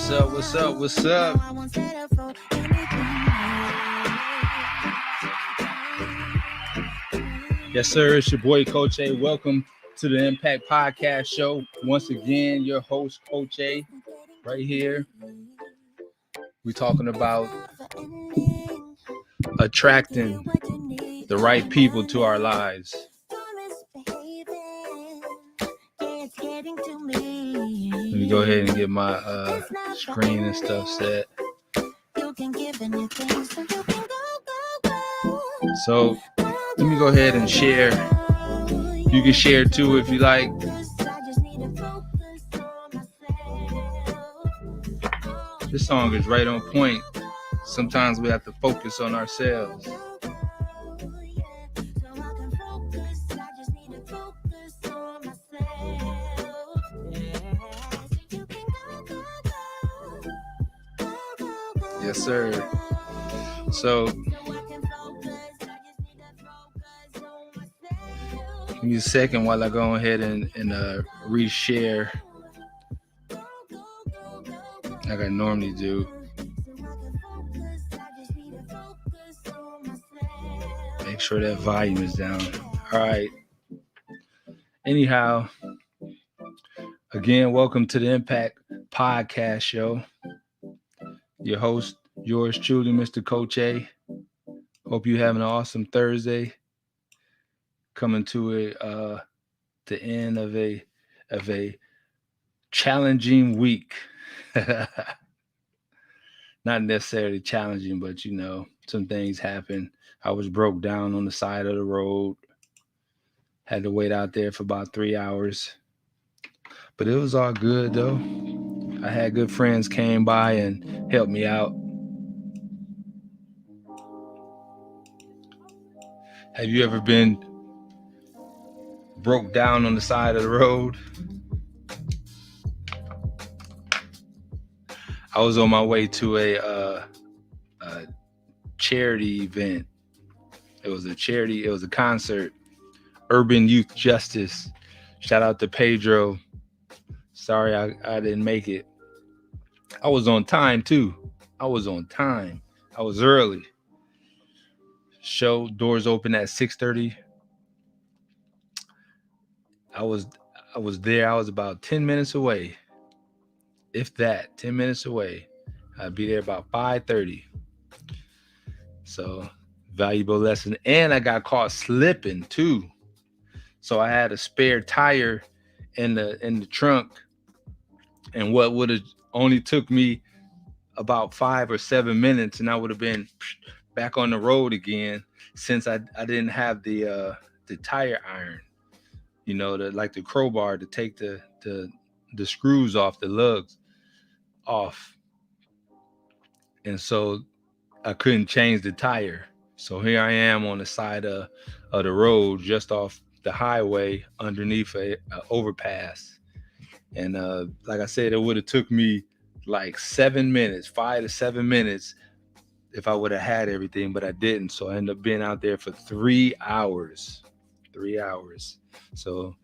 What's up? What's up? What's up? Yes, sir. It's your boy, Coach A. Welcome to the Impact Podcast Show. Once again, your host, Coach A, right here. We're talking about attracting the right people to our lives. Let me go ahead and get my screen and stuff set. So let me go ahead and share. You can share too if you like. This song is right on point. Sometimes we have to focus on ourselves. Yes, sir. So, give me a second while I go ahead and reshare like I normally do. Make sure that volume is down. All right. Anyhow, again, welcome to the Impact Podcast Show. Your host, yours truly, Mr. Coach A. Hope you're having an awesome Thursday. Coming to the end of a challenging week. Not necessarily challenging, but some things happen. I was broke down on the side of the road. Had to wait out there for about 3 hours. But it was all good though. I had good friends came by and helped me out. Have you ever been broke down on the side of the road? I was on my way to a charity event. It was a concert. Urban Youth Justice. Shout out to Pedro. Sorry I didn't make it. I was on time too. I was early. Show doors open at 6:30. I was there. I was about 10 minutes away. If that, 10 minutes away. I'd be there about 5:30. So, valuable lesson. And I got caught slipping too. So I had a spare tire in the trunk. And what would have only took me about 5 or 7 minutes, and I would have been back on the road again, since I didn't have the tire iron, the crowbar to take the screws off, the lugs off. And so I couldn't change the tire. So here I am on the side of the road, just off the highway underneath a overpass. And like I said, it would have took me like 7 minutes, 5 to 7 minutes if I would have had everything, but I didn't. So I ended up being out there for 3 hours. 3 hours. So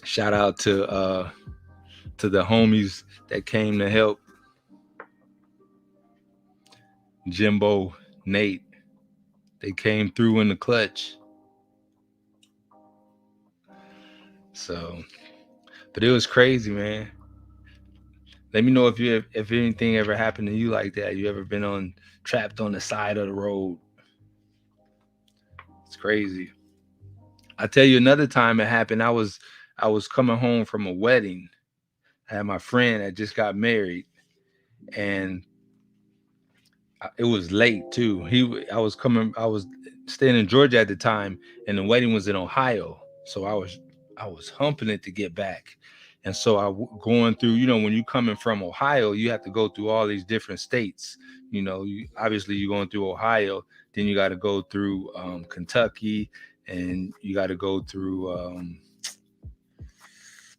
shout out to the homies that came to help. Jimbo, Nate, they came through in the clutch. So, but it was crazy, man. Let me know if anything ever happened to you like that. You ever been trapped on the side of the road? It's crazy. I tell you another time it happened. I was coming home from a wedding. I had my friend that just got married, and it was late too. I was staying in Georgia at the time, and the wedding was in Ohio. So I was humping it to get back. And so going through, when you're coming from Ohio, you have to go through all these different states. Obviously you're going through Ohio, then you got to go through Kentucky, and you got to go through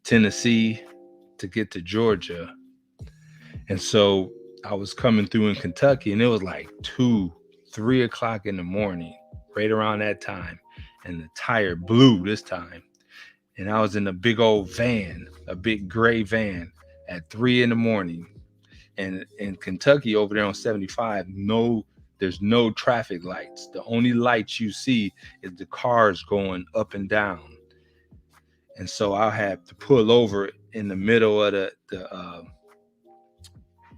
Tennessee to get to Georgia. And so I was coming through in Kentucky, and it was like 2-3 o'clock in the morning, right around that time. And the tire blew this time. And I was in a big old van, a big gray van. at 3 in the morning. And in Kentucky over there on 75, there's no traffic lights. The only lights you see is the cars going up and down. And so I'll have to pull over in the middle of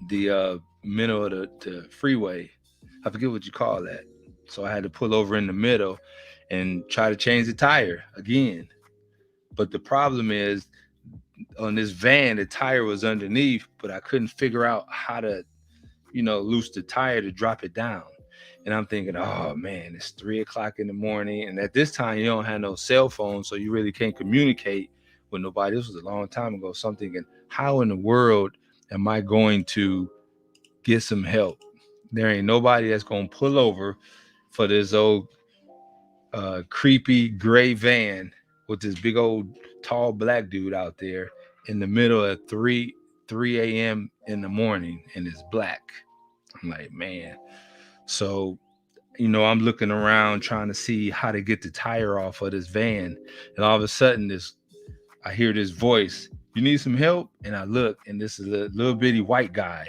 the middle of the freeway. I forget what you call that. So I had to pull over in the middle and try to change the tire again. But the problem is on this van, the tire was underneath, but I couldn't figure out how to, loose the tire to drop it down. And I'm thinking, oh man, it's 3 o'clock in the morning. And at this time, you don't have no cell phone, so you really can't communicate with nobody. This was a long time ago. So I'm thinking, how in the world am I going to get some help? There ain't nobody that's going to pull over for this old creepy gray van with this big old tall black dude out there in the middle of 3 a.m. in the morning, and it's black. I'm like, man. So, I'm looking around trying to see how to get the tire off of this van. And all of a sudden, I hear this voice, you need some help? And I look, and this is a little bitty white guy.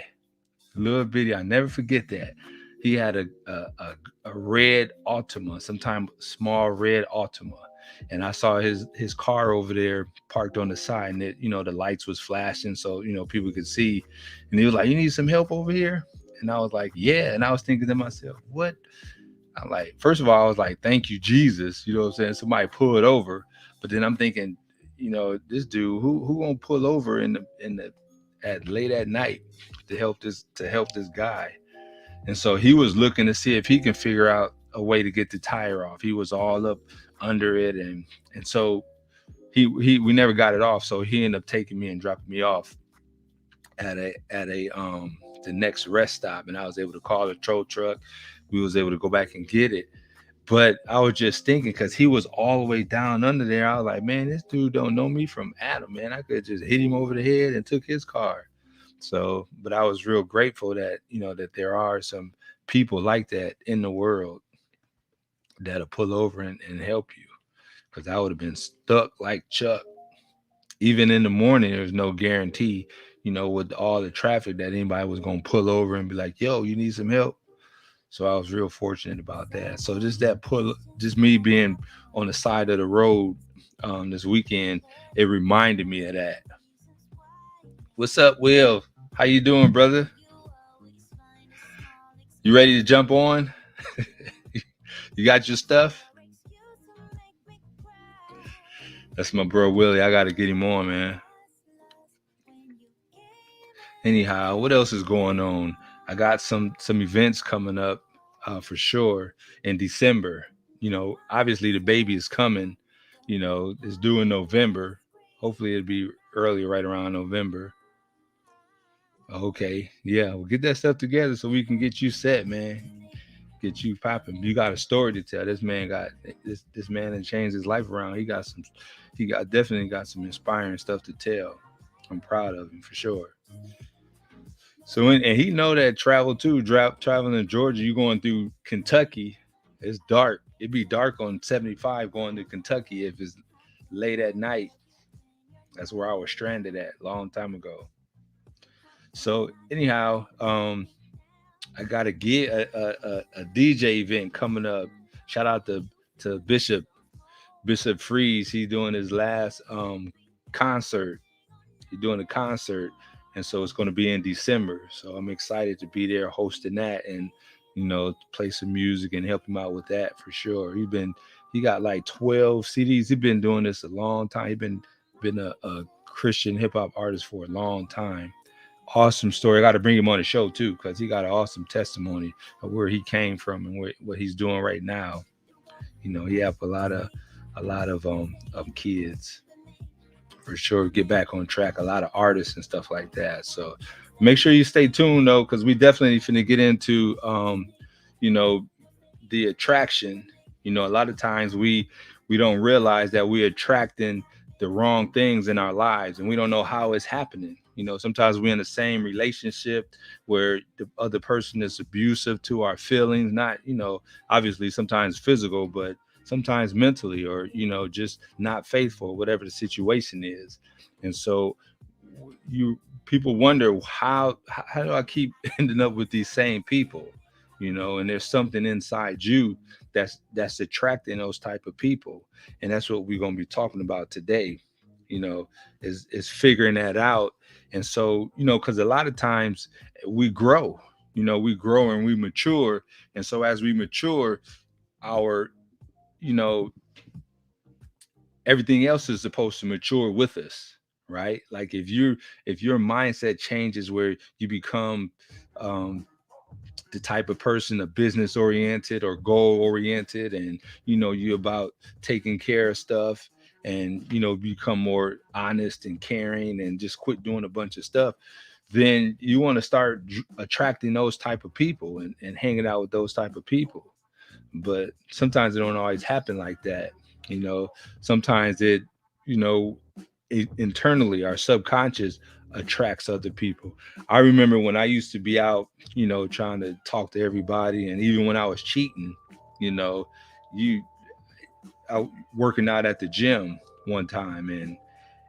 Little bitty, I never forget that. He had a red Altima, sometimes small red Altima. And I saw his car over there parked on the side, and the lights was flashing so people could see. And he was like, you need some help over here? And I was like, yeah. And I was thinking to myself, what? I'm like, first of all, I was like, thank you, Jesus. You know what I'm saying? Somebody pulled over. But then I'm thinking, this dude, who gonna pull over in the at late at night to help this guy? And so he was looking to see if he can figure out a way to get the tire off. He was all up under it, and so we never got it off. So he ended up taking me and dropping me off at a the next rest stop, and I was able to call a tow truck. We was able to go back and get it. But I was just thinking, because he was all the way down under there, I was like, man, this dude don't know me from Adam, man. I could just hit him over the head and took his car. So, but I was real grateful that, that there are some people like that in the world that'll pull over and help you. Because I would have been stuck like Chuck. Even in the morning, there's no guarantee, with all the traffic, that anybody was going to pull over and be like, yo, you need some help? So I was real fortunate about that. So just me being on the side of the road this weekend, it reminded me of that. What's up, Will? How you doing, brother? You ready to jump on? You got your stuff? That's my bro Willie. I gotta get him on, man. Anyhow, what else is going on? I got some events coming up for sure in December. Obviously the baby is coming. It's due in November. Hopefully it'll be early, right around November. Okay, yeah, we'll get that stuff together so we can get you set, man. Get you popping. You got a story to tell. This man and changed his life around. Definitely got some inspiring stuff to tell. I'm proud of him for sure. So and he know that travel too. Traveling to Georgia, you going through Kentucky. It's dark. It'd be dark on 75 going to Kentucky if it's late at night. That's where I was stranded at a long time ago. So anyhow, I got a DJ event coming up. Shout out to Bishop Freeze. He's doing his last concert. He's doing a concert, and so it's going to be in December. So I'm excited to be there hosting that, and play some music and help him out with that for sure. He got like 12 CDs. He's been doing this a long time. He's been a Christian hip hop artist for a long time. Awesome story. I got to bring him on the show too, because he got an awesome testimony of where he came from and what he's doing right now. He have a lot of kids for sure. Get back on track. A lot of artists and stuff like that. So make sure you stay tuned though, because we definitely finna get into the attraction. A lot of times we don't realize that we're attracting the wrong things in our lives, and we don't know how it's happening. Sometimes we're in the same relationship where the other person is abusive to our feelings, not, obviously sometimes physical, but sometimes mentally, or, just not faithful, whatever the situation is. And so you people wonder how do I keep ending up with these same people, and there's something inside you that's attracting those type of people, and that's what we're going to be talking about today, you know, is figuring that out. And so, because a lot of times we grow, we grow and we mature, and so as we mature, our you know everything else is supposed to mature with us, right? Like if your mindset changes where you become um the type of person, a business oriented or goal oriented, and you about taking care of stuff, and become more honest and caring and just quit doing a bunch of stuff, then you want to start attracting those type of people and hanging out with those type of people. But sometimes it don't always happen like that. you know Sometimes you know internally, our subconscious attracts other people. I remember when I used to be out, trying to talk to everybody, and even when I was cheating, you know you out working out at the gym one time,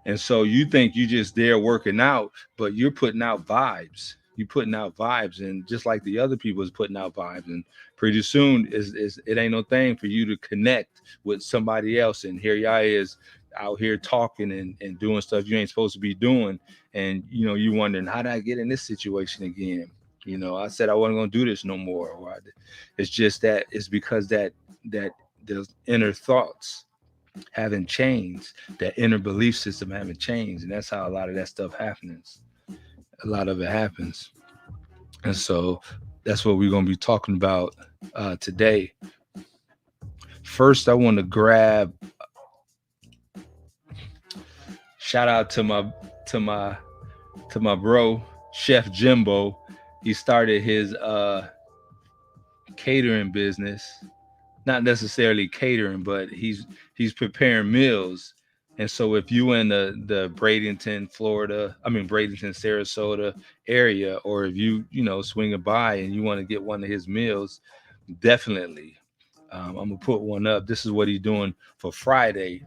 and so you think you just there working out, but you're putting out vibes. You putting out vibes, and just like the other people is putting out vibes, and pretty soon is it ain't no thing for you to connect with somebody else. And here y'all is out here talking and doing stuff you ain't supposed to be doing, and you wondering, how did I get in this situation again? I said I wasn't gonna do this no more. It's just that it's because that those inner thoughts haven't changed, that inner belief system haven't changed, and that's how a lot of that stuff happens. A lot of it happens, and so that's what we're going to be talking about today. First, I want to grab shout out to my to my bro Chef Jimbo. He started his catering business, not necessarily catering, but he's preparing meals. And so if you in the Bradenton, Florida, I mean Bradenton, Sarasota area, or if swinging by and you want to get one of his meals, definitely. I'm gonna put one up. This is what he's doing for Friday.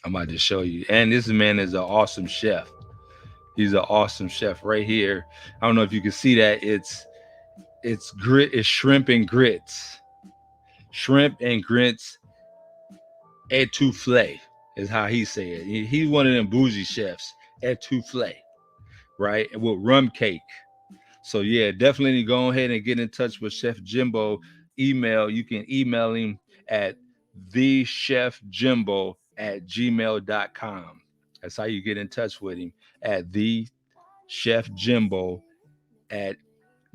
I might just show you. And this man is an awesome chef. He's an awesome chef right here. I don't know if you can see that. It's shrimp and grits. Shrimp and grits etouffee is how he say it. He's one of them bougie chefs. Etouffee, right? And with rum cake. So yeah, definitely go ahead and get in touch with Chef Jimbo. You can email him at thechefjimbo@gmail.com. That's how you get in touch with him, at thechefjimbo at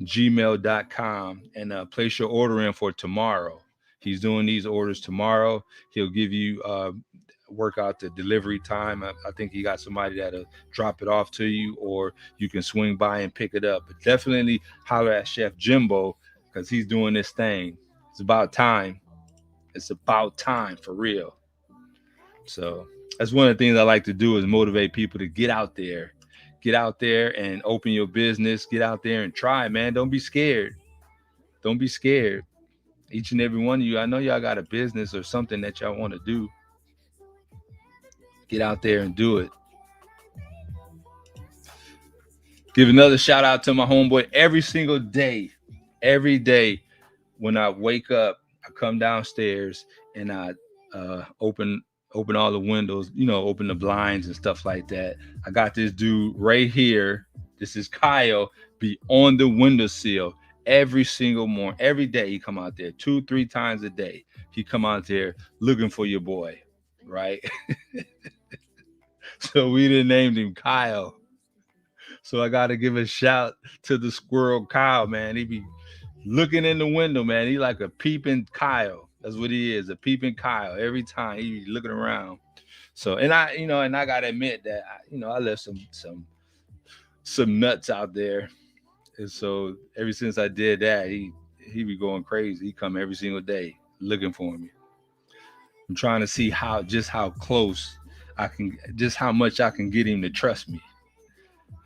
gmail.com, and place your order in for tomorrow. He's doing these orders tomorrow. He'll give you work out the delivery time. I think he got somebody that'll drop it off to you, or you can swing by and pick it up. But definitely holler at Chef Jimbo, because he's doing this thing. It's about time. It's about time for real. So that's one of the things I like to do, is motivate people to get out there. Get out there and open your business. Get out there and try, man. Don't be scared. Don't be scared. Each and every one of you, I know y'all got a business or something that y'all want to do. Get out there and do it. Give another shout out to my homeboy every single day. Every day when I wake up, I come downstairs and I open all the windows, open the blinds and stuff like that. I got this dude right here. This is Kyle, be on the windowsill every single morning. Every day he come out there 2-3 times a day. He come out there looking for your boy, right? So we done named him Kyle. So I got to give a shout to the squirrel Kyle, man. He be looking in the window, man. He like a peeping Kyle. That's what he is, a peeping Kyle. Every time he be looking around. So, and I gotta admit that I left some nuts out there, and so ever since I did that, he be going crazy. He come every single day looking for me. I'm trying to see how close just how much I can get him to trust me.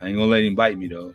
I ain't gonna let him bite me though.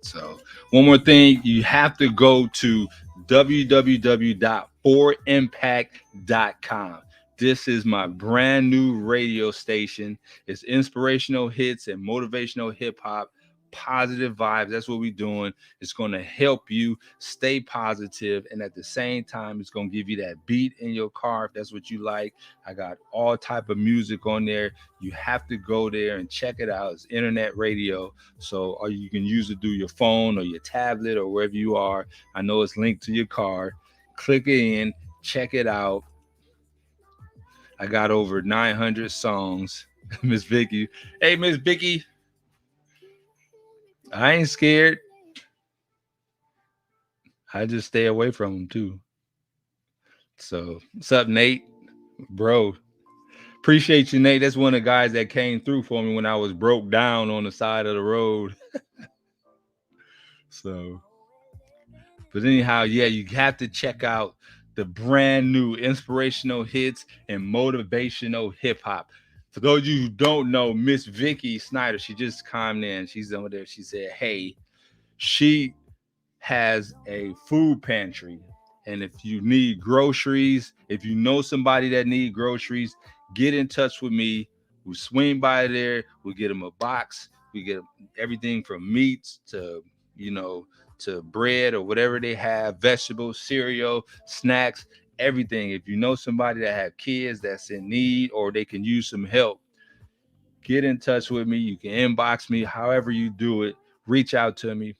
So one more thing, you have to go to www.4impact.com. This is my brand new radio station. It's inspirational hits and motivational hip hop, positive vibes. That's what we're doing. It's going to help you stay positive, and at the same time, it's going to give you that beat in your car if that's what you like. I got all type of music on there. You have to go there and check it out. It's internet radio, so or you can use it through your phone or your tablet or wherever you are. I know it's linked to your car. Click it in, check it out. I got over 900 songs. Miss Vicky. Hey, Miss Vicky. I ain't scared. I just stay away from them too. So, what's up, Nate? Bro, appreciate you, Nate. That's one of the guys that came through for me when I was broke down on the side of the road. So, but anyhow, yeah, you have to check out the brand new inspirational hits and motivational hip hop. For those of you who don't know, Miss Vicky Snyder, she just chimed in. She's over there. She said, hey, she has a food pantry. And if you need groceries, if you know somebody that need groceries, get in touch with me. We'll swing by there. We'll get them a box. We get everything from meats to, to bread or whatever they have, vegetables, cereal, snacks, everything. If you know somebody that have kids that's in need or they can use some help, get in touch with me. You can inbox me, however you do it. Reach out to me.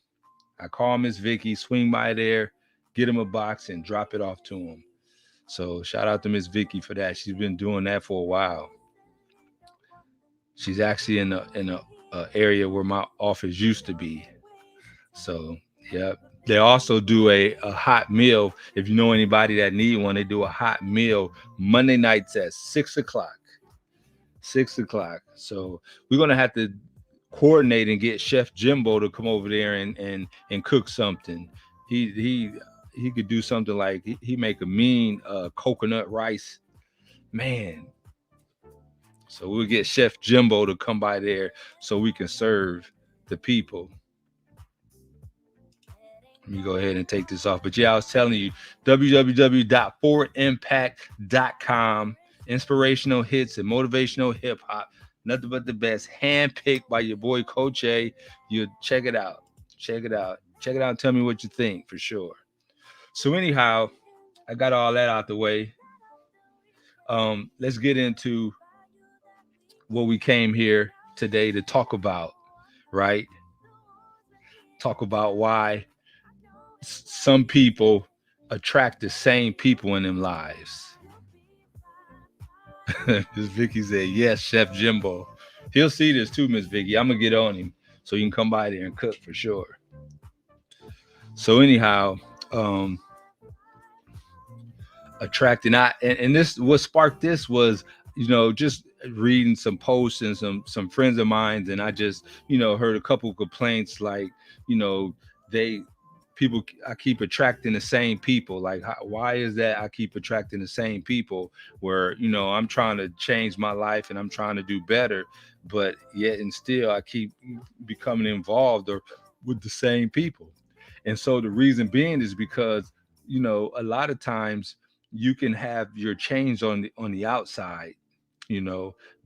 I call Miss Vicky, swing by there, get him a box and drop it off to him. So shout out to Miss Vicky for that. She's been doing that for a while. She's actually in a area where my office used to be. So yeah. They also do a hot meal. If you know anybody that need one, they do a hot meal Monday nights at 6:00. 6:00. So we're gonna have to coordinate and get Chef Jimbo to come over there and cook something. He could do something like he make a mean coconut rice, man. So we'll get Chef Jimbo to come by there so we can serve the people. Let me go ahead and take this off. But yeah, I was telling you, www.forwardImpact.com. Inspirational hits and motivational hip hop. Nothing but the best. Handpicked by your boy Coach A. You check it out. Check it out. Check it out and tell me what you think for sure. So anyhow, I got all that out the way. Let's get into what we came here today to talk about, right? Talk about why some people attract the same people in them lives. Miss Vicky said, yes, Chef Jimbo. He'll see this too, Miss Vicky. I'm going to get on him so you can come by there and cook for sure. So anyhow, attracting, and this, what sparked this was, just reading some posts and some friends of mine. And I just, heard a couple of complaints like, I keep attracting the same people. Like, why is that I keep attracting the same people where, I'm trying to change my life and I'm trying to do better, but yet and still I keep becoming involved or with the same people. And so the reason being is because, a lot of times you can have your change on the outside,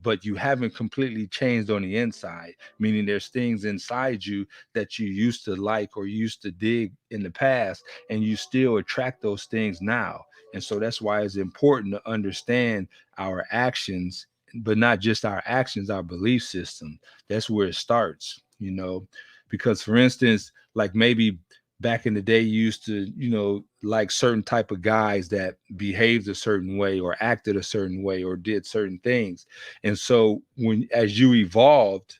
but you haven't completely changed on the inside, meaning there's things inside you that you used to like or used to dig in the past, and you still attract those things now. And so that's why it's important to understand our actions, but not just our actions, our belief system. That's where it starts, because for instance, like maybe back in the day you used to, like certain type of guys that behaved a certain way or acted a certain way or did certain things. And so as you evolved,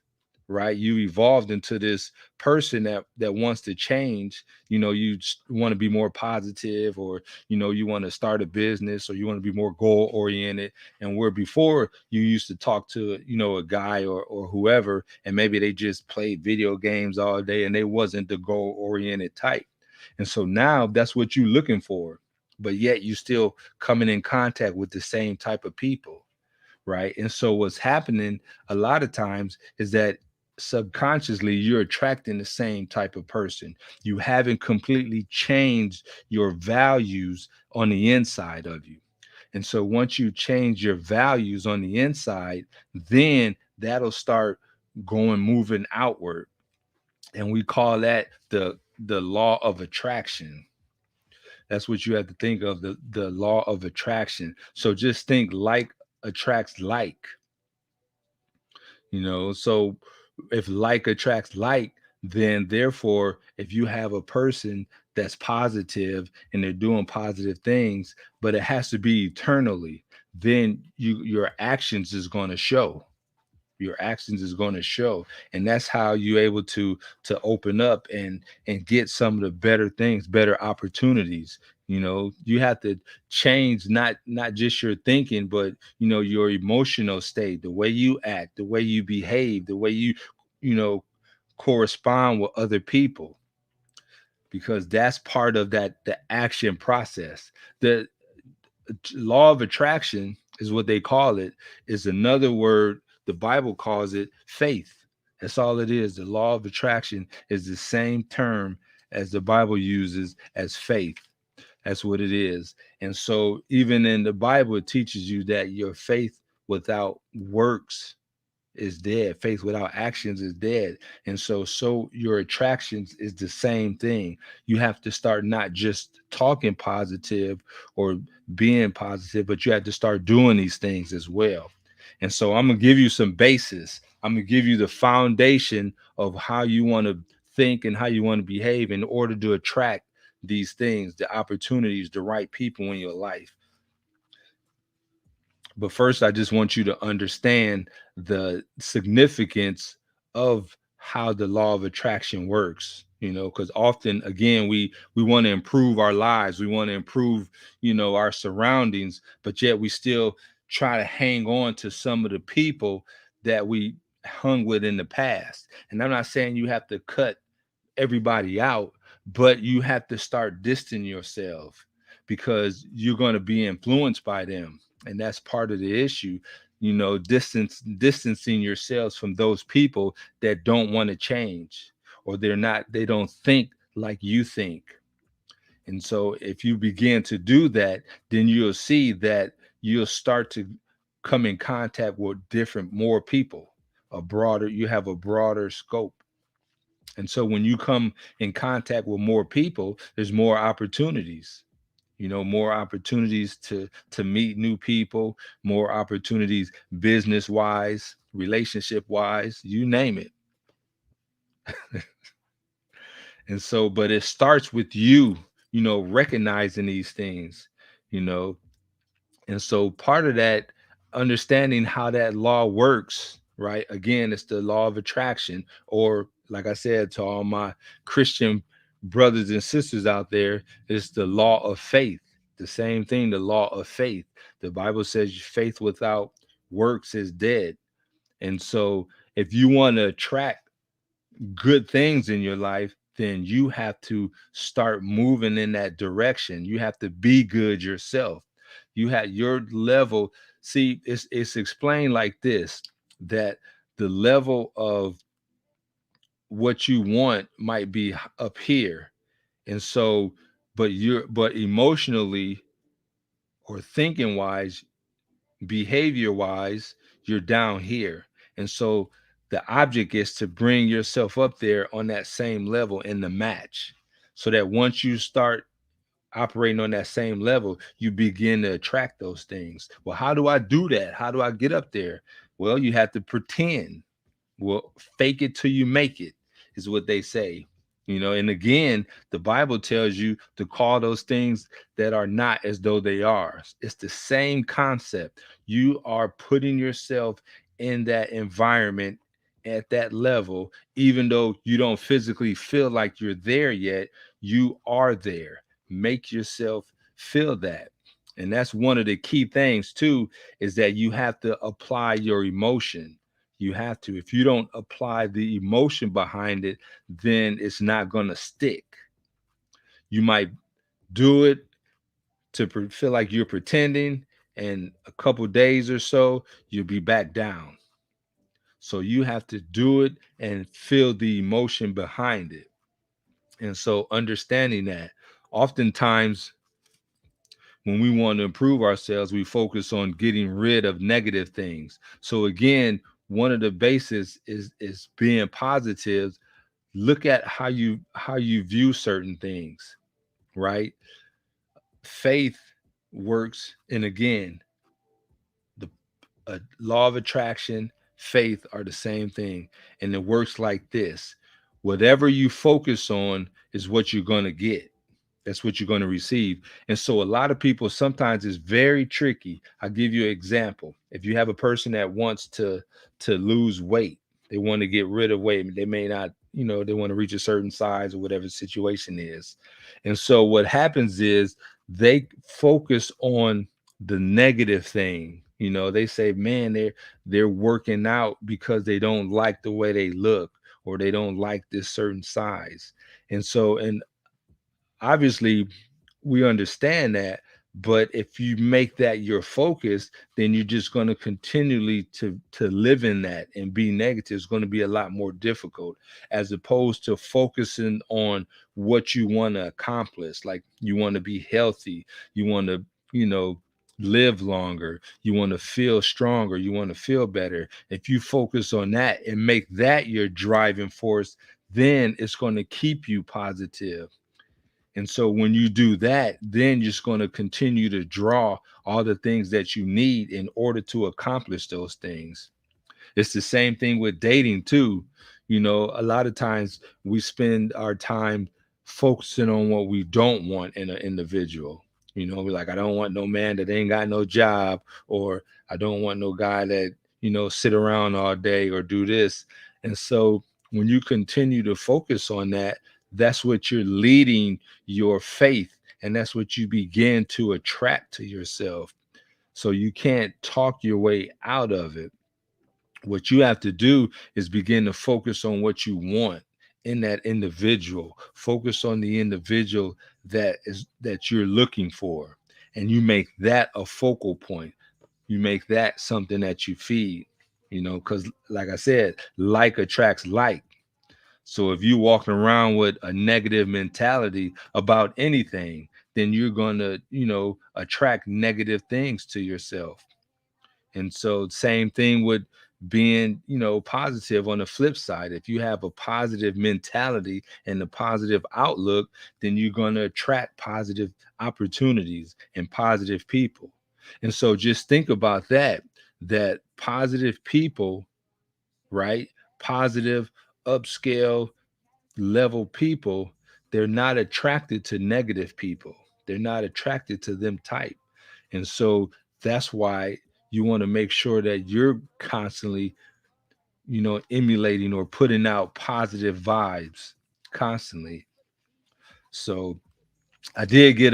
right, you evolved into this person that wants to change. You want to be more positive, or you want to start a business, or you want to be more goal oriented. And where before you used to talk to a guy or whoever, and maybe they just played video games all day and they wasn't the goal oriented type. And so now that's what you're looking for, but yet you still coming in contact with the same type of people, right? And so what's happening a lot of times is that subconsciously you're attracting the same type of person. You haven't completely changed your values on the inside of you. And so once you change your values on the inside, then that'll start moving outward. And we call that the law of attraction. That's what you have to think of, the law of attraction. So just think like attracts like, so if like attracts like, then therefore if you have a person that's positive and they're doing positive things, but it has to be eternally, then your actions is going to show. Your actions is going to show. And that's how you're able to open up and get some of the better things, better opportunities. You have to change not just your thinking, but your emotional state, the way you act, the way you behave, the way you know correspond with other people, because that's part of the action process. The law of attraction is what they call it, is another word. The Bible calls it faith. That's all it is. The law of attraction is the same term as the Bible uses as faith. That's what it is. And so even in the Bible, it teaches you that your faith without works is dead. Faith without actions is dead. And so your attractions is the same thing. You have to start not just talking positive or being positive, but you have to start doing these things as well. And so I'm going to give you some basis. I'm going to give you the foundation of how you want to think and how you want to behave in order to attract these things, the opportunities, the right people in your life. But first, I just want you to understand the significance of how the law of attraction works. Because often, again, we want to improve our lives, we want to improve, our surroundings, but yet we still try to hang on to some of the people that we hung with in the past. And I'm not saying you have to cut everybody out, but you have to start distancing yourself because you're going to be influenced by them. And that's part of the issue, distancing yourselves from those people that don't want to change, or they don't think like you think. And so if you begin to do that, then you'll see that you'll start to come in contact with more people, you have a broader scope. And so when you come in contact with more people, there's more opportunities, more opportunities to meet new people, more opportunities business wise, relationship wise, you name it. And so, but it starts with you, recognizing these things, you know, and so part of that, understanding how that law works, right? Again, it's the law of attraction, or like I said to all my Christian brothers and sisters out there, it's the law of faith. The same thing, the law of faith. The Bible says faith without works is dead. And so if you want to attract good things in your life, then you have to start moving in that direction. You have to be good yourself. You have your level. See, it's explained like this, that the level of what you want might be up here. And so, but emotionally or thinking wise, behavior wise, you're down here. And so the object is to bring yourself up there on that same level in the match, so that once you start operating on that same level, you begin to attract those things. Well, how do I do that? How do I get up there? Well, you have to pretend. Well, fake it till you make it is what they say. And again, the Bible tells you to call those things that are not as though they are. It's the same concept. You are putting yourself in that environment at that level, even though you don't physically feel like you're there yet, you are there. Make yourself feel that. And that's one of the key things too, is that you have to apply your emotion. You have to. If you don't apply the emotion behind it, then it's not going to stick. You might do it to feel like you're pretending, and a couple days or so, you'll be back down. So you have to do it and feel the emotion behind it. And so understanding that, oftentimes when we want to improve ourselves, we focus on getting rid of negative things. So again, one of the bases is being positive. Look at how you view certain things, right? Faith works, and again, the law of attraction, faith are the same thing, and it works like this: whatever you focus on is what you're going to get. That's what you're going to receive. And so a lot of people, sometimes it's very tricky. I'll give you an example. If you have a person that wants to lose weight, they want to get rid of weight. They may not, they want to reach a certain size or whatever the situation is. And so what happens is they focus on the negative thing. They say, man, they're working out because they don't like the way they look, or they don't like this certain size. And obviously we understand that, but if you make that your focus, then you're just going to continually to live in that and be negative. It's going to be a lot more difficult, as opposed to focusing on what you want to accomplish. Like, you want to be healthy, you want to, live longer, you want to feel stronger, you want to feel better. If you focus on that and make that your driving force, then it's going to keep you positive. And so when you do that, then you're just going to continue to draw all the things that you need in order to accomplish those things. It's the same thing with dating too. A lot of times we spend our time focusing on what we don't want in an individual. We're like, I don't want no man that ain't got no job, or I don't want no guy that, sit around all day or do this. And so when you continue to focus on that, that's what you're leading your faith, and that's what you begin to attract to yourself. So you can't talk your way out of it. What you have to do is begin to focus on what you want in that individual. Focus on the individual that you're looking for, and you make that a focal point. You make that something that you feed, because like I said, like attracts like. So if you're walking around with a negative mentality about anything, then you're going to, attract negative things to yourself. And so same thing with being, positive on the flip side. If you have a positive mentality and a positive outlook, then you're going to attract positive opportunities and positive people. And so just think about that positive people, right? Positive, upscale level people, they're not attracted to negative people. They're not attracted to them type. And so that's why you want to make sure that you're constantly, emulating or putting out positive vibes constantly. So I did get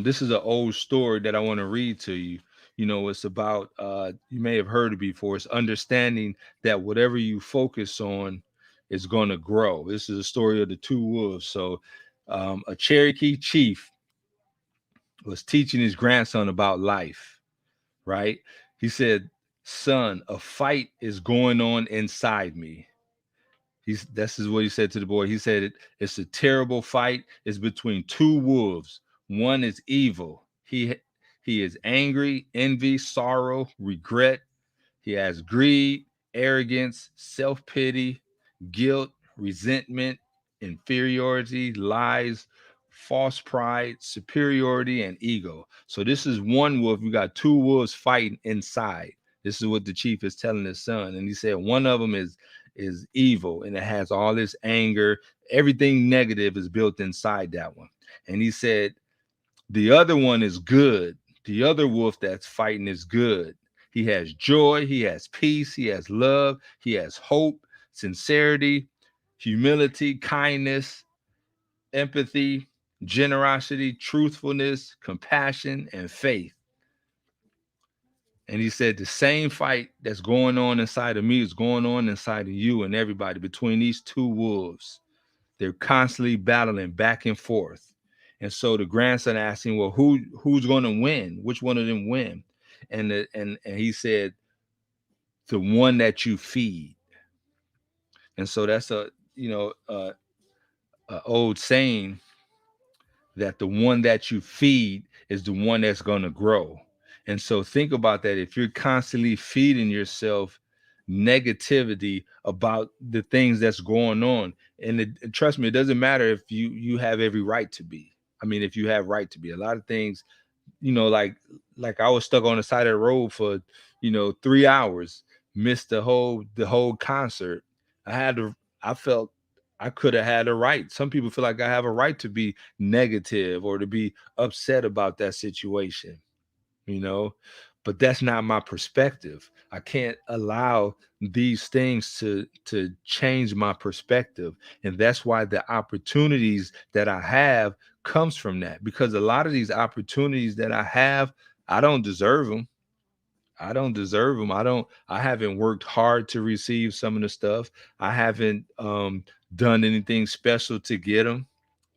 this is an old story that I want to read to you. It's about, you may have heard it before. It's understanding that whatever you focus on is going to grow. This is a story of the two wolves. So a Cherokee chief was teaching his grandson about life, right? He said, son, a fight is going on inside me. This is what he said to the boy. He said, it's a terrible fight. It's between two wolves. One is evil. He is angry, envy, sorrow, regret. He has greed, arrogance, self-pity, guilt, resentment, inferiority, lies, false pride, superiority, and ego. So this is one wolf. You got two wolves fighting inside. This is what the chief is telling his son. And he said one of them is evil, and it has all this anger. Everything negative is built inside that one. And he said the other one is good. The other wolf that's fighting is good. He has joy, he has peace, he has love, he has hope, sincerity, humility, kindness, empathy, generosity, truthfulness, compassion, and faith. And he said the same fight that's going on inside of me is going on inside of you and everybody, between these two wolves. They're constantly battling back and forth. And so the grandson asked him, well, who's going to win? Which one of them win? And he said, the one that you feed. And so that's a old saying, that the one that you feed is the one that's going to grow. And so think about that. If you're constantly feeding yourself negativity about the things that's going on, and trust me, it doesn't matter if you have every right to be. I mean, if you have right to be, a lot of things, like I was stuck on the side of the road for 3 hours, missed the whole concert. I had to. I felt I could have had a right. Some people feel like I have a right to be negative or to be upset about that situation, you know, but that's not my perspective. I can't allow these things to change my perspective, and that's why the opportunities that I have comes from that, because a lot of these opportunities that I have, I don't deserve them. I haven't worked hard to receive some of the stuff. I haven't done anything special to get them,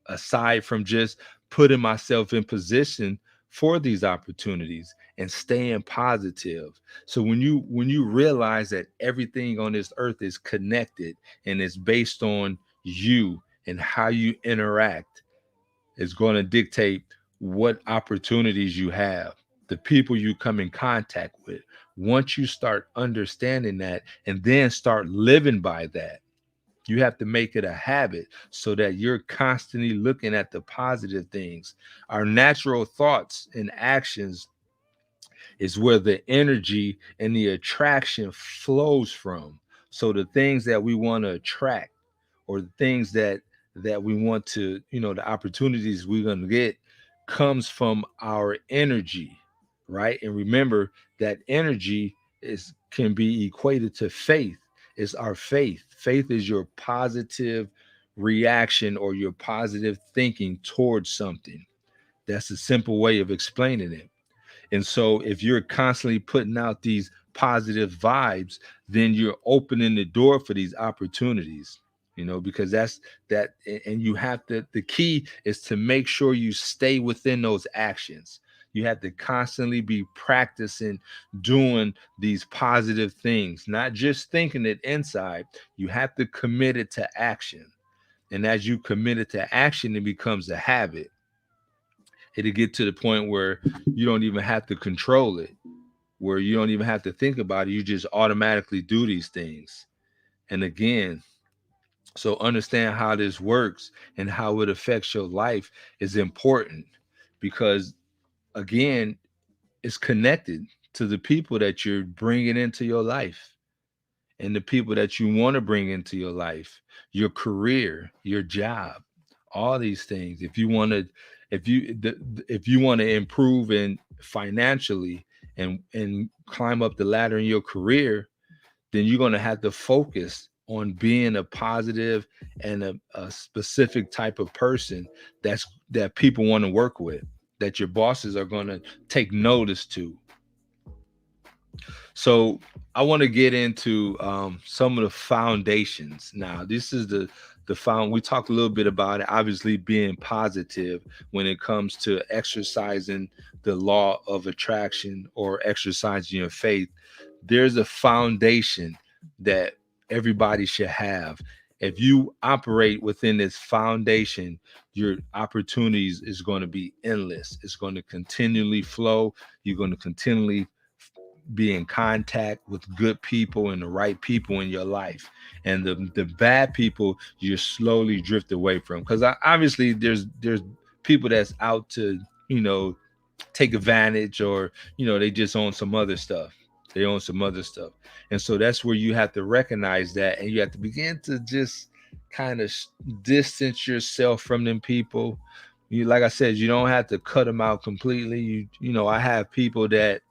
aside from just putting myself in position for these opportunities and staying positive. So when you realize that everything on this earth is connected and it's based on you and how you interact, is going to dictate what opportunities you have, the people you come in contact with. Once you start understanding that and then start living by that, you have to make it a habit so that you're constantly looking at the positive things. Our natural thoughts and actions is where the energy and the attraction flows from. So the things that we want to attract, or the things that we want to, the opportunities we're going to get, comes from our energy, right? And remember that energy is can be equated to faith. It's our faith. Faith is your positive reaction or your positive thinking towards something. That's a simple way of explaining it. And so if you're constantly putting out these positive vibes, then you're opening the door for these opportunities, because that's that. And you have to, the key is to make sure you stay within those actions. You have to constantly be practicing doing these positive things, not just thinking it inside. You have to commit it to action. And as you commit it to action, it becomes a habit. It'll get to the point where you don't even have to control it, where you don't even have to think about it. You just automatically do these things. And again, so understand how this works and how it affects your life is important, because again, it's connected to the people that you're bringing into your life and the people that you want to bring into your life, your career, your job, all these things. If you want to improve in financially and climb up the ladder in your career, then you're going to have to focus on being a positive and a specific type of person that people want to work with, that your bosses are going to take notice to. So I want to get into some of the foundations. Now, this is the found. We talked a little bit about it. Obviously, being positive when it comes to exercising the law of attraction or exercising your faith. There's a foundation that everybody should have. If you operate within this foundation, your opportunities is going to be endless. It's going to continually flow. You're going to continually be in contact with good people and the right people in your life, and the bad people you slowly drift away from, because obviously there's people that's out to take advantage, or they just own some other stuff. They own some other stuff. And so that's where you have to recognize that, and you have to begin to just kind of distance yourself from them people. Like I said, you don't have to cut them out completely. I have people that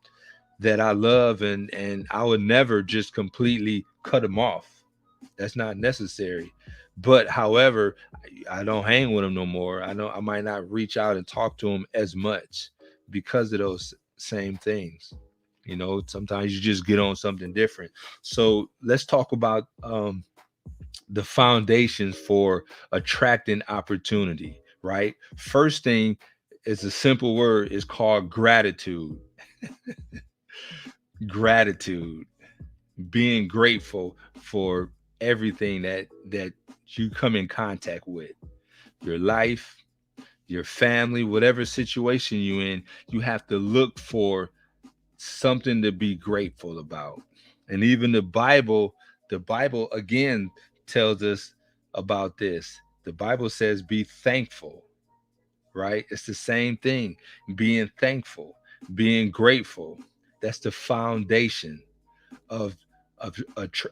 I love, and I would never just completely cut them off. That's not necessary. But however, I don't hang with them no more. I might not reach out and talk to them as much because of those same things. Sometimes you just get on something different. So let's talk about the foundations for attracting opportunity, right? First thing is a simple word, is called gratitude. Gratitude, being grateful for everything that you come in contact with, your life, your family, whatever situation you're in, you have to look for something to be grateful about. And even the Bible again tells us about this. The Bible says, be thankful, right? It's the same thing. Being thankful, being grateful. That's the foundation of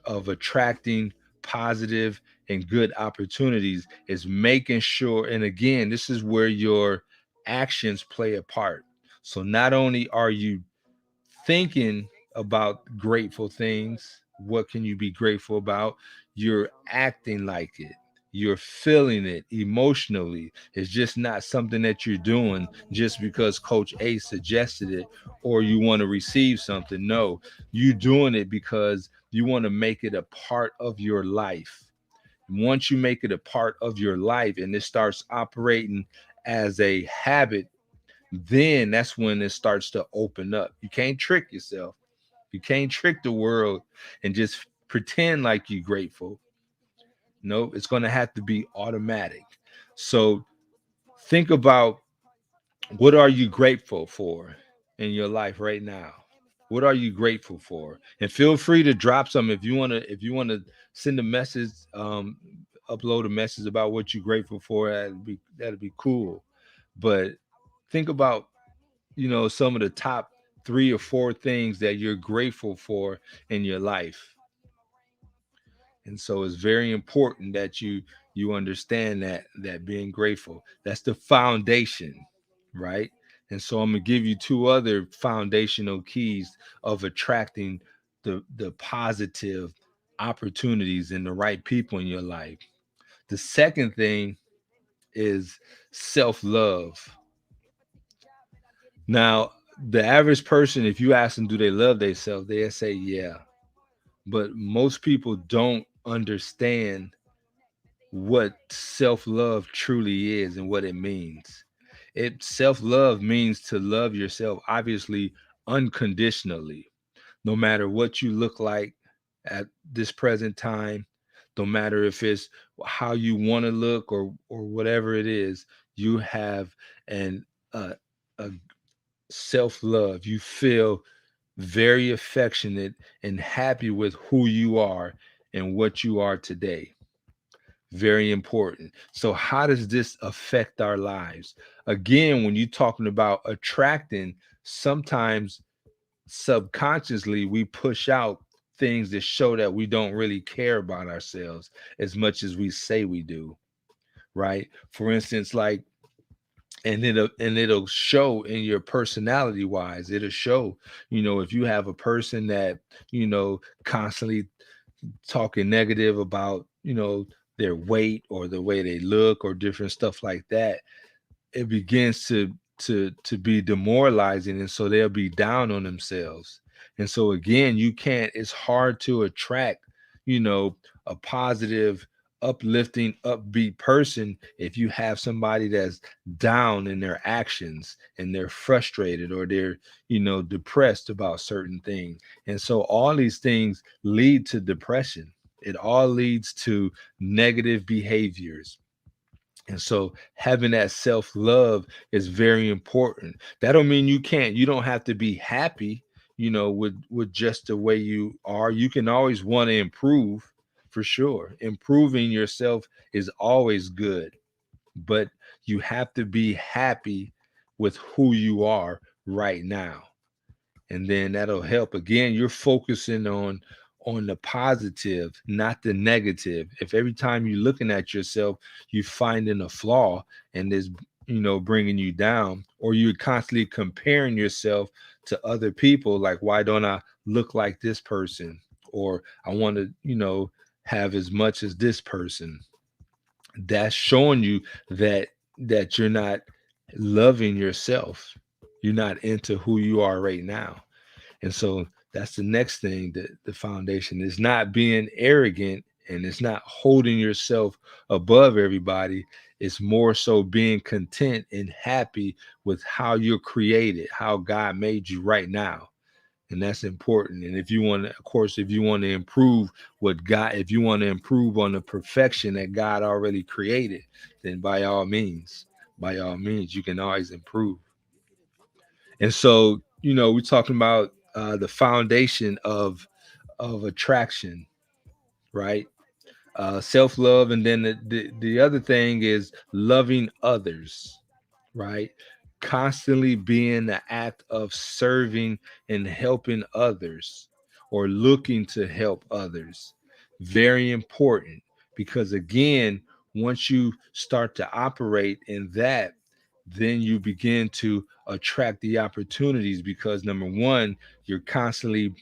of attracting positive and good opportunities, is making sure. And again, this is where your actions play a part. So not only are you thinking about grateful things, what can you be grateful about? You're acting like it. You're feeling it emotionally. It's just not something that you're doing just because Coach A suggested it or you want to receive something. No, you're doing it because you want to make it a part of your life. Once you make it a part of your life and it starts operating as a habit, then that's when it starts to open up. You can't trick yourself. You can't trick the world and just pretend like you're grateful. No, it's going to have to be automatic. So think about, what are you grateful for in your life right now? What are you grateful for? And feel free to drop some if you want to. If you want to send a message, upload a message about what you're grateful for. That'd be cool. But think about, some of the top 3 or 4 things that you're grateful for in your life. And so it's very important that you understand that being grateful, that's the foundation, right? And so I'm gonna give you 2 other foundational keys of attracting the positive opportunities and the right people in your life. The second thing is self-love. Now, the average person, if you ask them, do they love themselves, they'll say yeah. But most people don't understand what self-love truly is and what it means. It Self-love means to love yourself, obviously, unconditionally, no matter what you look like at this present time, no matter if it's how you want to look or whatever it is. You have an a self-love. You feel very affectionate and happy with who you are and what you are today. Very important. So, how does this affect our lives? Again, when you're talking about attracting, sometimes subconsciously we push out things that show that we don't really care about ourselves as much as we say we do, right? For instance, like, and it'll show in your personality wise. It'll show, if you have a person that, constantly talking negative about, their weight or the way they look or different stuff like that, it begins to be demoralizing, and so they'll be down on themselves. And so again, you can't it's hard to attract, you know a positive, uplifting, upbeat person if you have somebody that's down in their actions and they're frustrated or they're, depressed about certain things. And so all these things lead to depression. It all leads to negative behaviors. And so having that self-love is very important. That don't mean you don't have to be happy, with just the way you are. You can always want to improve, for sure. Improving yourself is always good, but you have to be happy with who you are right now, and then that'll help. Again, you're focusing on the positive, not the negative. If every time you're looking at yourself you finding a flaw and this, bringing you down, or you're constantly comparing yourself to other people, like, why don't I look like this person, or I want to, have as much as this person, that's showing you that you're not loving yourself. You're not into who you are right now. And so that's the next thing, that the foundation is not being arrogant, and it's not holding yourself above everybody. It's more so being content and happy with how you're created, how God made you right now. And that's important. And if you want to, of course, if you want to improve if you want to improve on the perfection that God already created, then by all means. by all means, you can always improve. And so, we're talking about the foundation of attraction, right? Self-love, and then the other thing is loving others, right? Constantly being the act of serving and helping others, or looking to help others. Very important, because again, once you start to operate in that, then you begin to attract the opportunities, because number one, you're constantly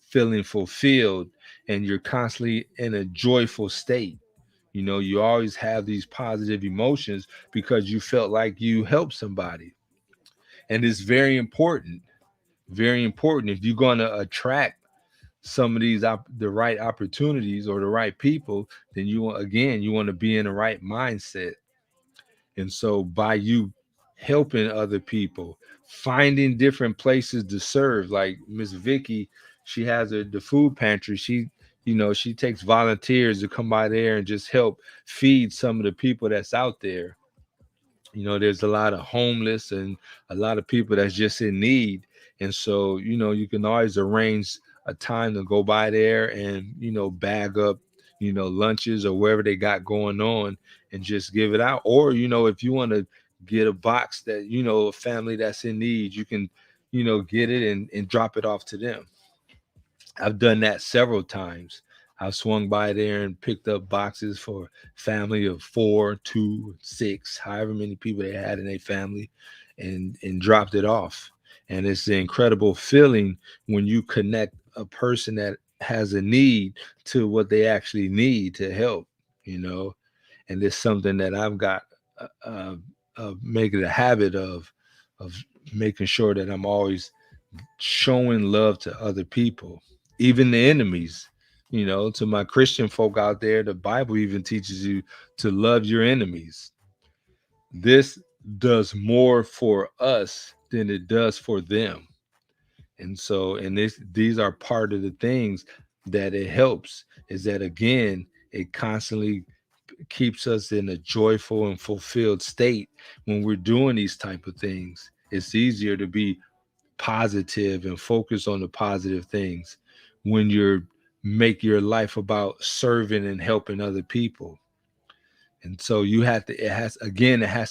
feeling fulfilled, and you're constantly in a joyful state. You always have these positive emotions because you felt like you helped somebody. And it's very important. If you're going to attract some of the right opportunities or the right people, then you want to be in the right mindset. And so by you helping other people, finding different places to serve, like Miss Vicky, she has the food pantry. She takes volunteers to come by there and just help feed some of the people that's out there. There's a lot of homeless and a lot of people that's just in need. And so, you can always arrange a time to go by there and, bag up, lunches or wherever they got going on, and just give it out. Or, if you want to get a box that, a family that's in need, you can, get it and drop it off to them. I've done that several times. I've swung by there and picked up boxes for family of 4, 2, 6, however many people they had in their family, and dropped it off. And it's an incredible feeling when you connect a person that has a need to what they actually need to help, you know. And it's something that I've got making a habit of making sure that I'm always showing love to other people, even the enemies. To my Christian folk out there, the Bible even teaches you to love your enemies. This does more for us than it does for them. And so, and these are part of the things that it helps, is that again, it constantly keeps us in a joyful and fulfilled state when we're doing these type of things. It's easier to be positive and focus on the positive things when you're make your life about serving and helping other people. And so it has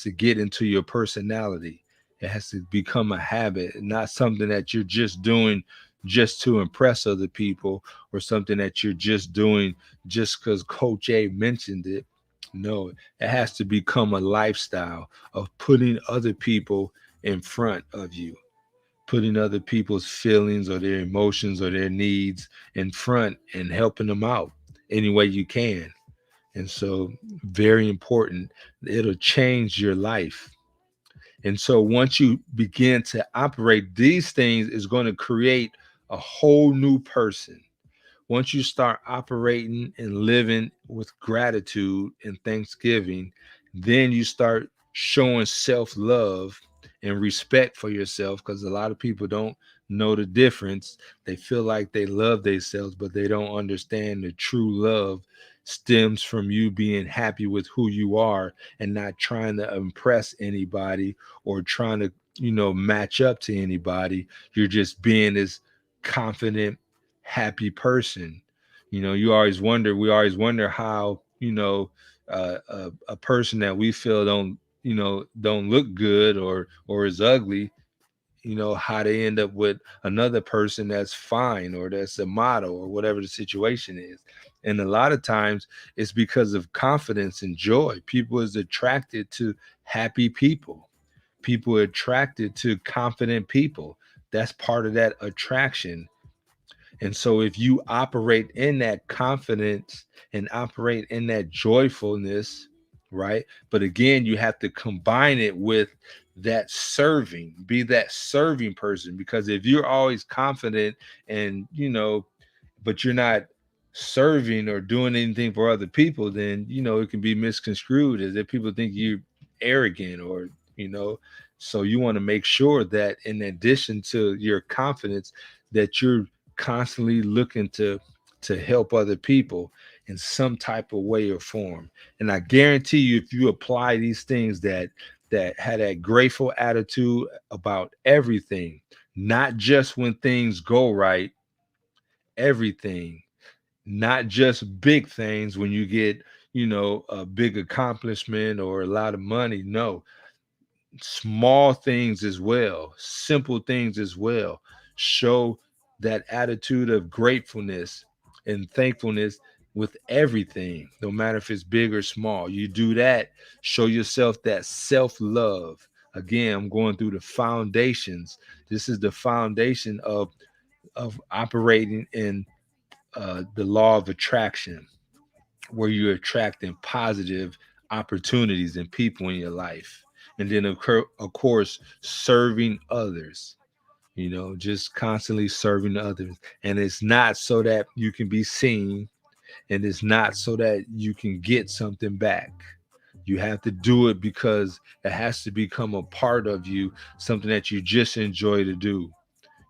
to get into your personality. It has to become a habit, not something that you're just doing just to impress other people, or something that you're just doing just because Coach A mentioned it. No, it has to become a lifestyle of putting other people in front of you, putting other people's feelings or their emotions or their needs in front, and helping them out any way you can. And so, very important, it'll change your life. And so, once you begin to operate these things, is going to create a whole new person. Once you start operating and living with gratitude and thanksgiving, then you start showing self love and respect for yourself, because a lot of people don't know the difference. They feel like they love themselves, but they don't understand the true love stems from you being happy with who you are, and not trying to impress anybody or trying to, match up to anybody. You're just being this confident, happy person. We always wonder how, a person that we feel don't look good, or is ugly, how they end up with another person that's fine, or that's a model, or whatever the situation is. And a lot of times it's because of confidence and joy. People is attracted to happy people. People are attracted to confident people. That's part of that attraction. And so if you operate in that confidence and operate in that joyfulness, right? But again, you have to combine it with that serving, be that serving person. Because if you're always confident and, but you're not serving or doing anything for other people, then, it can be misconstrued as if people think you're arrogant, or, so you want to make sure that in addition to your confidence, that you're constantly looking to help other people in some type of way or form. And I guarantee you, if you apply these things that that had that grateful attitude about everything, not just when things go right, everything, not just big things when you get, a big accomplishment or a lot of money. No, small things as well, simple things as well. Show that attitude of gratefulness and thankfulness with everything, no matter if it's big or small. You do that, show yourself that self love. Again, I'm going through the foundations. This is the foundation of operating in the law of attraction, where you're attracting positive opportunities and people in your life. And then, of course, serving others, just constantly serving others. And it's not so that you can be seen, and it's not so that you can get something back. You have to do it because it has to become a part of you, something that you just enjoy to do,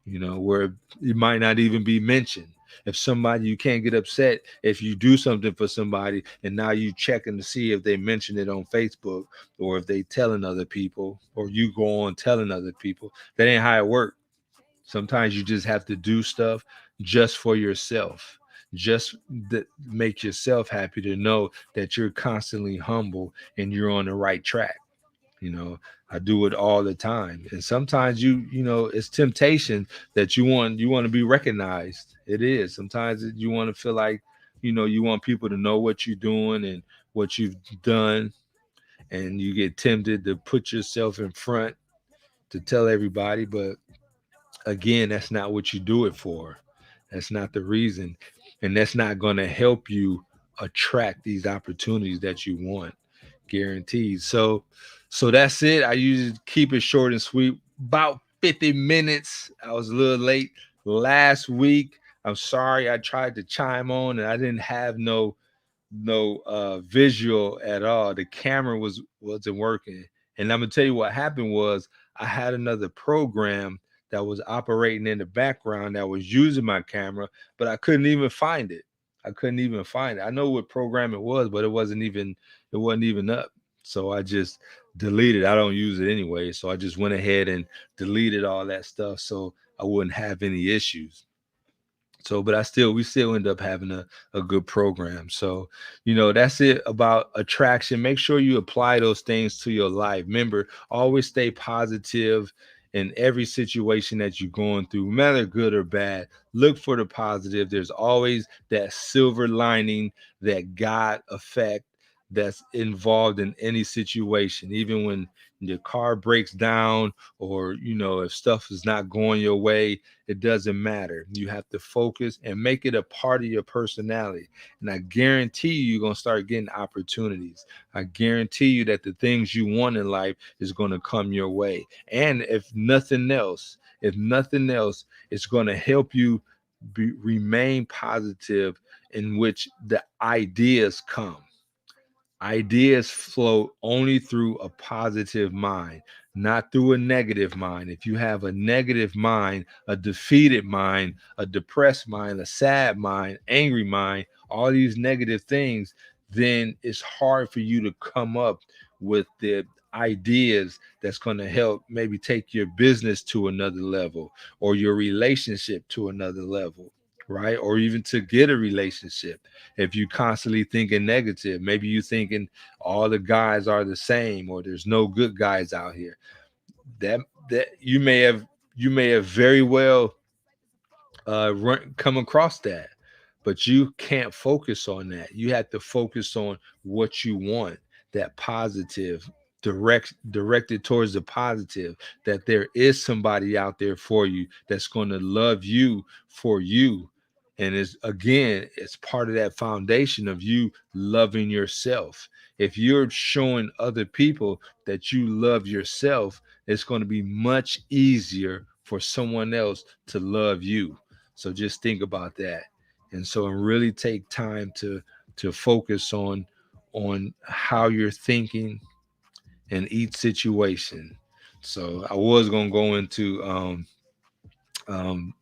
where it might not even be mentioned. If somebody, you can't get upset if you do something for somebody and now you checking to see if they mention it on Facebook, or if they telling other people, or you go on telling other people. That ain't how it works. Sometimes you just have to do stuff just for yourself, just that make yourself happy, to know that you're constantly humble and you're on the right track. you know I do it all the time, and sometimes it's temptation that you want to be recognized. It is sometimes you want to feel like, you want people to know what you're doing and what you've done, and you get tempted to put yourself in front to tell everybody. But again, that's not what you do it for. That's not the reason, and that's not going to help you attract these opportunities that you want, guaranteed. So that's it. I usually keep it short and sweet, about 50 minutes. I was a little late last week. I'm sorry. I tried to chime on and I didn't have no visual at all. The camera wasn't working. And I'm gonna tell you what happened was, I had another program that was operating in the background that was using my camera, but I couldn't even find it. I know what program it was, but it wasn't even up. So I just deleted. I don't use it anyway. So I just went ahead and deleted all that stuff so I wouldn't have any issues. So, but we still end up having a good program. So, that's it about attraction. Make sure you apply those things to your life. Remember, always stay positive in every situation that you're going through, whether good or bad. Look for the positive. There's always that silver lining, that God effect that's involved in any situation. Even when your car breaks down, or if stuff is not going your way, it doesn't matter. You have to focus and make it a part of your personality. And I guarantee you're going to start getting opportunities. I guarantee you that the things you want in life is going to come your way. And if nothing else, it's going to help you remain positive, in which the ideas come. Ideas flow only through a positive mind, not through a negative mind. If you have a negative mind, a defeated mind, a depressed mind, a sad mind, angry mind, all these negative things, then it's hard for you to come up with the ideas that's going to help maybe take your business to another level, or your relationship to another level, right? Or even to get a relationship. If you constantly thinking negative, maybe you thinking all the guys are the same, or there's no good guys out here. That you may have very well come across that, but you can't focus on that. You have to focus on what you want, that positive, directed towards the positive, that there is somebody out there for you that's going to love you for you. And it's part of that foundation of you loving yourself. If you're showing other people that you love yourself, it's going to be much easier for someone else to love you. So just think about that. And so really take time to focus on how you're thinking in each situation. So I was gonna go into um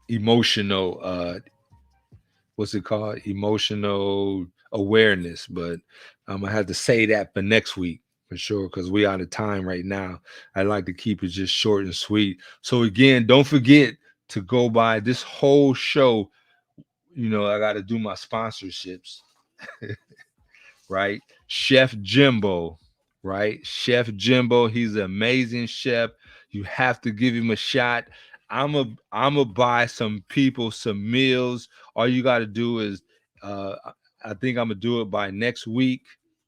emotional what's it called? Emotional awareness, but I had to say that for next week. for sure, because we out of time right now. I like to keep it just short and sweet. So again, don't forget to go by this whole show. I got to do my sponsorships, right? Chef Jimbo, right? Chef Jimbo, he's an amazing chef. You have to give him a shot. I'm a buy some people some meals. All you got to do is, uh, I think I'm gonna do it by next week.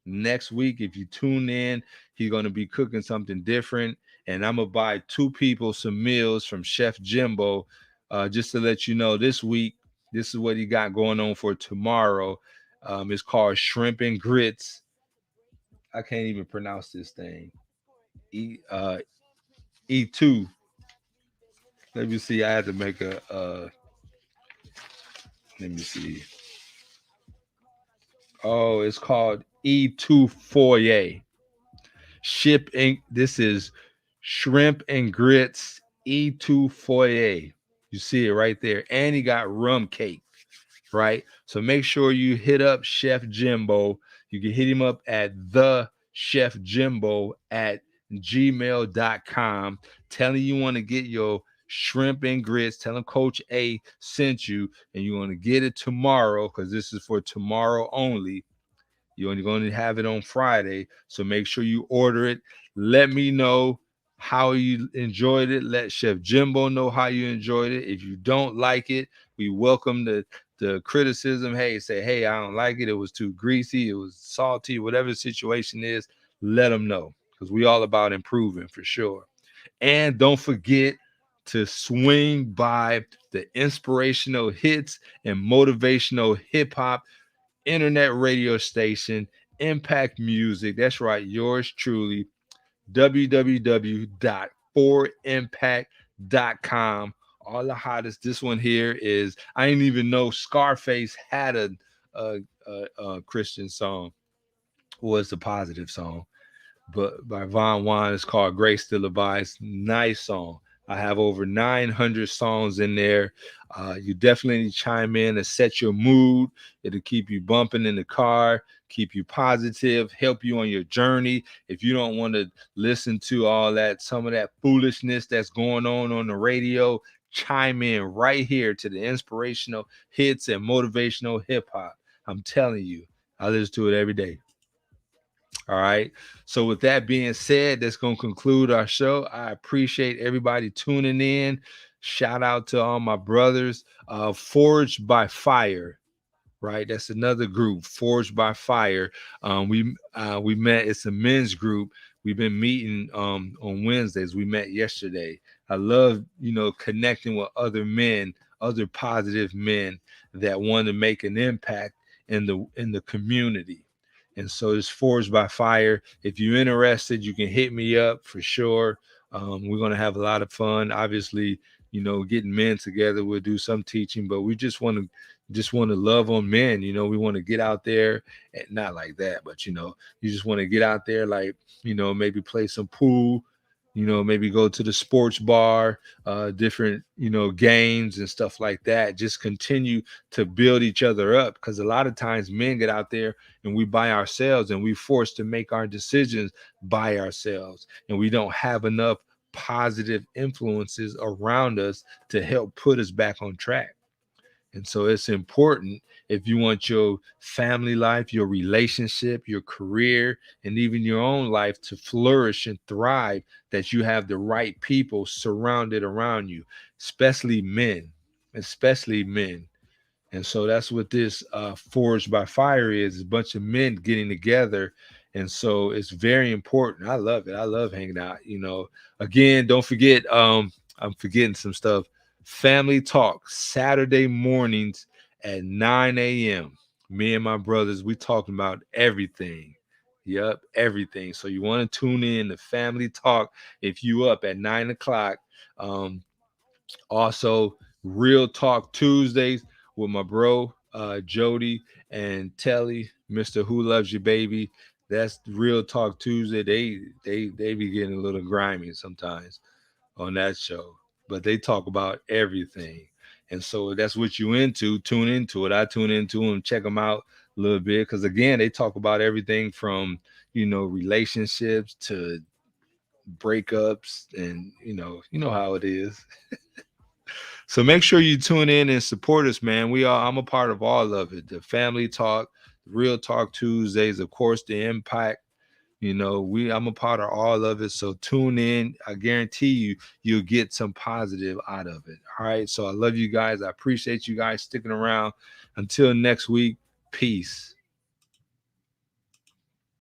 Next week, if you tune in, he's gonna be cooking something different, and I'm gonna buy two people some meals from Chef Jimbo, just to let you know. This week, this is what he got going on for tomorrow. It's called shrimp and grits. I can't even pronounce this thing. E2. Let me see. I had to make a. Let me see. Oh, it's called E2 Foyer. Ship and this is shrimp and grits E2 Foyer. You see it right there, and he got rum cake. Right? So make sure you hit up Chef Jimbo. You can hit him up at the Chef Jimbo at gmail.com. Tell him you want to get your shrimp and grits. Tell him Coach A sent you, and you want to get it tomorrow because this is for tomorrow only. You're only going to have it on Friday. So make sure you order it. Let me know how you enjoyed it. Let Chef Jimbo know how you enjoyed it. If you don't like it, we welcome the criticism. Hey, say, hey, I don't like it. It was too greasy. It was salty. Whatever the situation is, let them know because we all about improving for sure. And don't forget to swing by the inspirational hits and motivational hip hop internet radio station, Impact Music. That's right, yours truly, www.forimpact.com. All the hottest. This one here is, I didn't even know Scarface had a Christian song. Was a positive song, but by Von Juan. It's called Grace Still Abides. Nice song. I have over 900 songs in there. You definitely chime in and set your mood. It'll keep you bumping in the car, keep you positive, help you on your journey. If you don't want to listen to all that, some of that foolishness that's going on the radio, chime in right here to the inspirational hits and motivational hip hop. I'm telling you, I listen to it every day. All right. So, with that being said, that's going to conclude our show. I appreciate everybody tuning in. Shout out to all my brothers. Forged by Fire, right? That's another group, Forged by Fire. We met. It's a men's group. We've been meeting on Wednesdays. We met yesterday. I love connecting with other men, other positive men that want to make an impact in the community. And so it's Forged by Fire. If you're interested, you can hit me up for sure. We're gonna have a lot of fun. Obviously, getting men together. We'll do some teaching, but we just want to love on men. We want to get out there, and not like that, but you just want to get out there, like maybe play some pool, maybe go to the sports bar, different games and stuff like that. Just continue to build each other up, because a lot of times men get out there and we by ourselves, and we forced to make our decisions by ourselves, and we don't have enough positive influences around us to help put us back on track. And so it's important, if you want your family life, your relationship, your career, and even your own life to flourish and thrive, that you have the right people surrounded around you, especially men, especially men. And so that's what this Forged by Fire is, a bunch of men getting together. And so it's very important. I love it. I love hanging out. Again, don't forget, I'm forgetting some stuff. Family Talk, Saturday mornings at 9 a.m. Me and my brothers, we talking about everything. Yep, everything. So you want to tune in to Family Talk if you up at 9 o'clock. Um, Also, Real Talk Tuesdays with my bro Jody and Telly, Mr. Who Loves You Baby. That's Real Talk Tuesday. They be getting a little grimy sometimes on that show, but they talk about everything. And so that's what you into. Tune into it. I tune into them, check them out a little bit, because again, they talk about everything from, relationships to breakups, and you know how it is. So make sure you tune in and support us, man. I'm a part of all of it. The Family Talk, Real Talk Tuesdays, of course, the Impact. I'm a part of all of it. So tune in. I guarantee you'll get some positive out of it. All right. So I love you guys. I appreciate you guys sticking around. Until next week, peace.